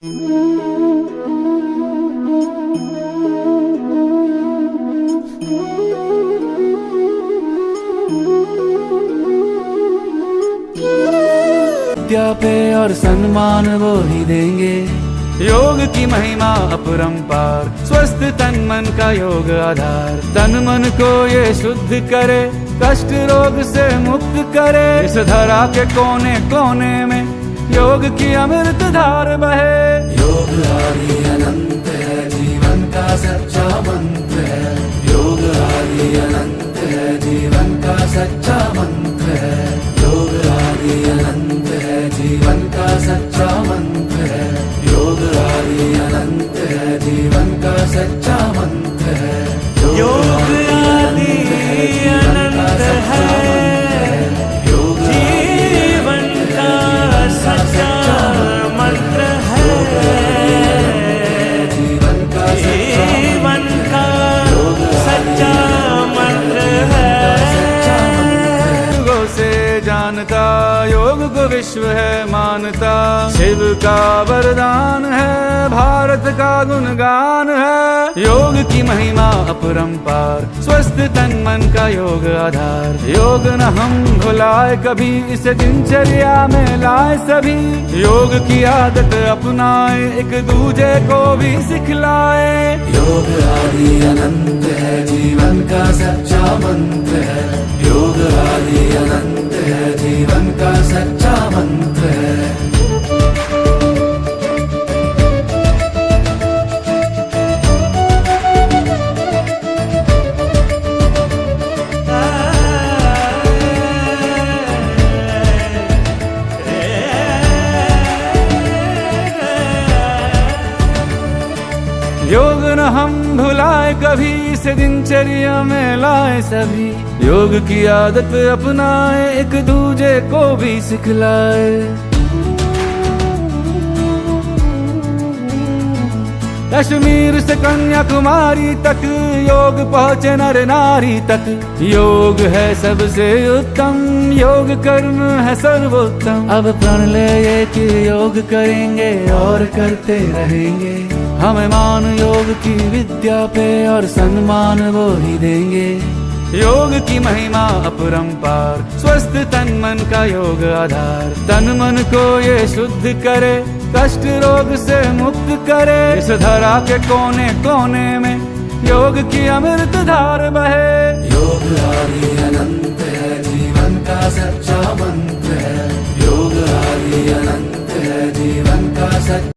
विद्या पे और सम्मान वो ही देंगे। योग की महिमा अपरंपार, स्वस्थ तन मन का योग आधार। तन मन को ये शुद्ध करे, कष्ट रोग से मुक्त करे। इस धरा के कोने कोने में योग की अमृत धार बहे। योग आदि अनंत है, जीवन का सच्चा मंत्र है। योग आदि अनंत है, जीवन का सच्चा मंत्र है। योग आदि अनंत है, जीवन का सच्चा मंत्र है। योग आदि अनंत है, जीवन का सच्चा मंत्र है। योग आदि अनंत है, जीवन का सच्चा मंत्र है। जीवन का सच्चा मंत्र है। युगों से जानता योग को विश्व है मानता। शिव का वरदान है, भारत का गुणगान है। योग की महिमा अपरंपार, स्वस्थ तन मन का योग आधार। योग न हम भुलाए कभी, इसे दिनचर्या में लाए सभी। योग की आदत अपनाए, एक दूजे को भी सिखलाए। योग आदि अनंत है, जीवन का सच्चा मंत्र है। योग आदि अनंत है, जीवन का सच्चा मंत्र है। योग न हम भुलाए कभी, इसे दिनचर्या में लाए सभी। योग की आदत अपनाए, एक दूजे को भी सिखलाए। कश्मीर से कन्याकुमारी तक योग पहुँचे नर नारी तक। योग है सबसे उत्तम, योग कर्म है सर्वोत्तम। अब प्रण ले ये कि योग करेंगे और करते रहेंगे। हमें मान योग की विद्या पे और सम्मान वो ही देंगे। योग की महिमा अपरंपार, स्वस्थ तन मन का योग आधार। तन मन को ये शुद्ध करे, कष्ट रोग से मुक्त करे। इस धरा के कोने कोने में योग की अमृत धार बहे। योग आदि अनंत है, जीवन का सच्चा मंत्र है। योग आदि अनंत है, जीवन का सच्चा।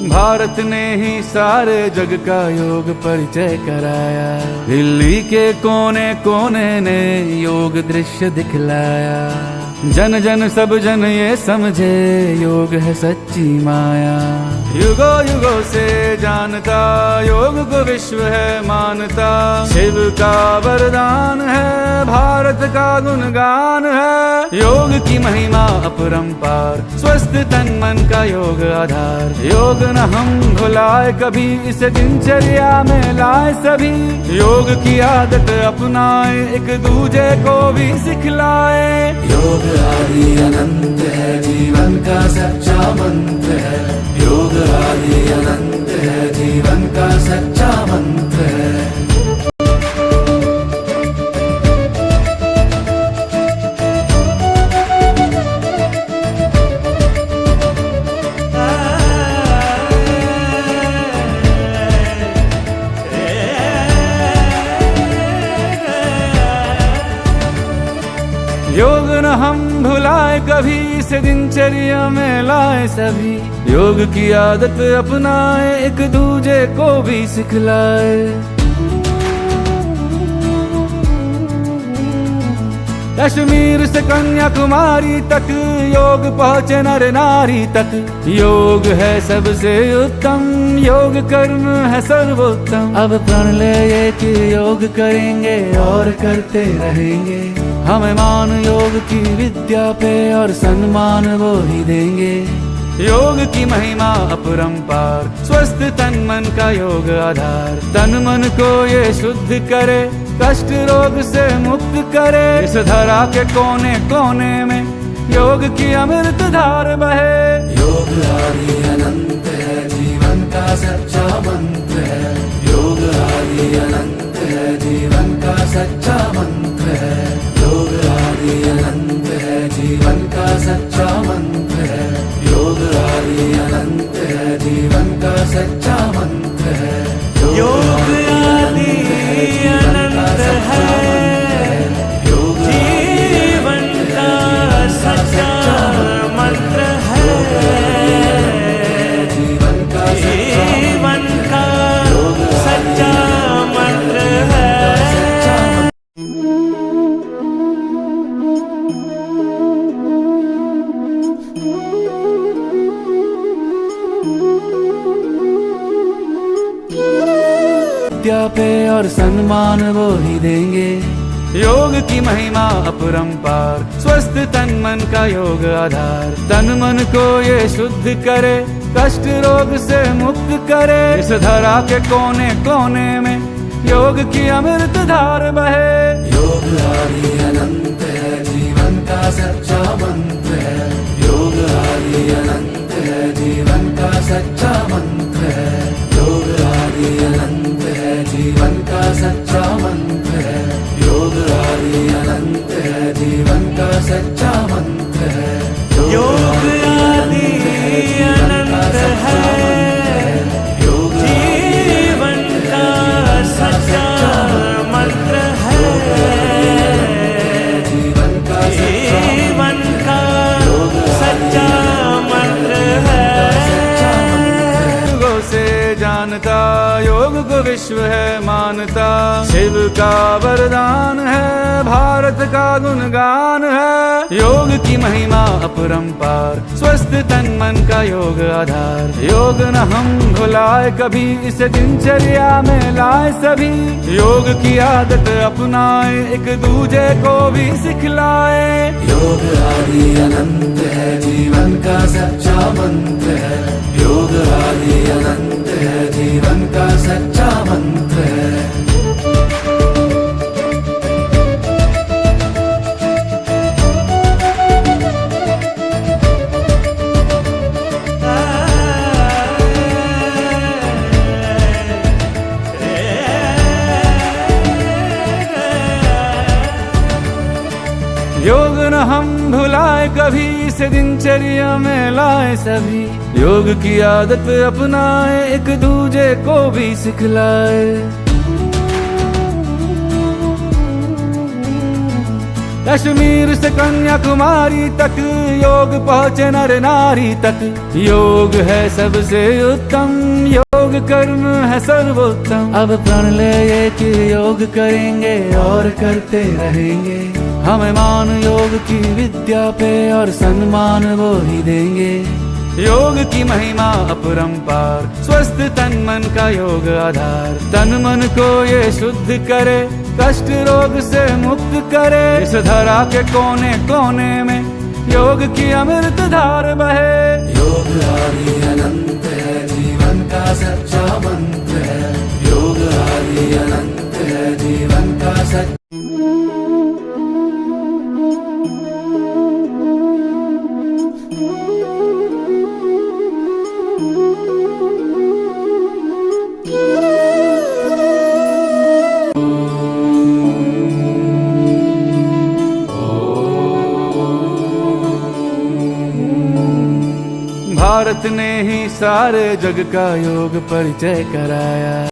भारत ने ही सारे जग का योग परिचय कराया। दिल्ली के कोने कोने ने योग दृश्य दिखलाया। जन जन सब जन ये समझे, योग है सच्ची माया। युगों युगों से जानता योग को विश्व है मानता। शिव का वरदान है, भारत का गुणगान है। योग की महिमा अपरंपार, स्वस्थ तन मन का योग आधार। योग न हम भुलाए कभी, इसे दिनचर्या में लाए सभी। योग की आदत अपनाए, एक दूजे को भी सिखलाए। योग आदि अनंत है, जीवन का सच्चा मंत्र है। योग आदि अनंत है, जीवन का सच्चा मंत्र है। योग न हम भुलाए कभी, इसे दिनचर्या में लाए सभी। योग की आदत अपनाए, एक दूजे को भी सिखलाए। कश्मीर से कन्याकुमारी तक योग पहुँचे नर नारी तक। योग है सबसे उत्तम, योग कर्म है सर्वोत्तम। अब प्रण ले ये कि योग करेंगे और करते रहेंगे। हमें मान योग की विद्या पे और सम्मान वो ही देंगे। योग की महिमा अपरंपार, स्वस्थ तन मन का योग आधार। तन मन को ये शुद्ध करे, कष्ट रोग से मुक्त करे। इस धरा के कोने कोने में योग की अमृत धार बहे। योग आदि अनंत है, जीवन का सच्चा मंत्र है। योग आदि अनंत है, जीवन का सच्चा मंत्र है। योग आदि अनंत है, जीवन का सच्चा मंत्र है। योग आदि अनंत है, जीवन का सच्चा मंत्र है। योग आदि अनंत है, जीवन का सच्चा मंत्र है। जीवन का सच्चा मंत्र है। विद्या पे और सम्मान वो ही देंगे। योग की महिमा अपरंपार, स्वस्थ तन मन का योग आधार। तन मन को ये शुद्ध करे, कष्ट रोग से मुक्त करे। इस धरा के कोने कोने में योग की अमृत धार बहे। योग आदि अनंत है, जीवन का सच्चा मंत्र है। योग आदि अनंत है, जीवन का सच्चा मंत्र है। योग आदि अनंत है, जीवन का सच्चा मंत्र है। योग आदि अनंत है, जीवन का सच्चा मंत्र है। योग आदि अनंत है, जीवन का सच्चा मंत्र है। जीवन का सच्चा मंत्र है। युगों से जानता योग को विश्व है मानता। शिव का वरदान है, भारत का गुणगान है। योग की महिमा अपरंपार, स्वस्थ तन मन का योग आधार। योग न हम भुलाए कभी, इसे दिनचर्या में लाए सभी। योग की आदत अपनाए, एक दूजे को भी सिखलाए। योग आदि अनंत है, जीवन का सच्चा मंत्र है। योग आदि अनंत है, जीवन का सच्चा मंत्र है। योग न हम भुलाए कभी, इसे दिनचर्या में लाए सभी। योग की आदत अपनाए, एक दूजे को भी सिखलाए। कश्मीर से कन्याकुमारी तक योग पहुँचे नर नारी तक। योग है सबसे उत्तम, योग कर्म है सर्वोत्तम। अब प्रण ले ये कि योग करेंगे और करते रहेंगे। हमें मान योग की विद्या पे और सम्मान वो ही देंगे। योग की महिमा अपरंपार, स्वस्थ तन मन का योग आधार। तन मन को ये शुद्ध करे, कष्ट रोग से मुक्त करे। इस धरा के कोने कोने में योग की अमृत धार बहे। योग आदि अनंत है, जीवन का सच्चा मंत्र है। योग आदि अनंत है, जीवन का सच्चा। भारत ने ही सारे जग का योग परिचय कराया।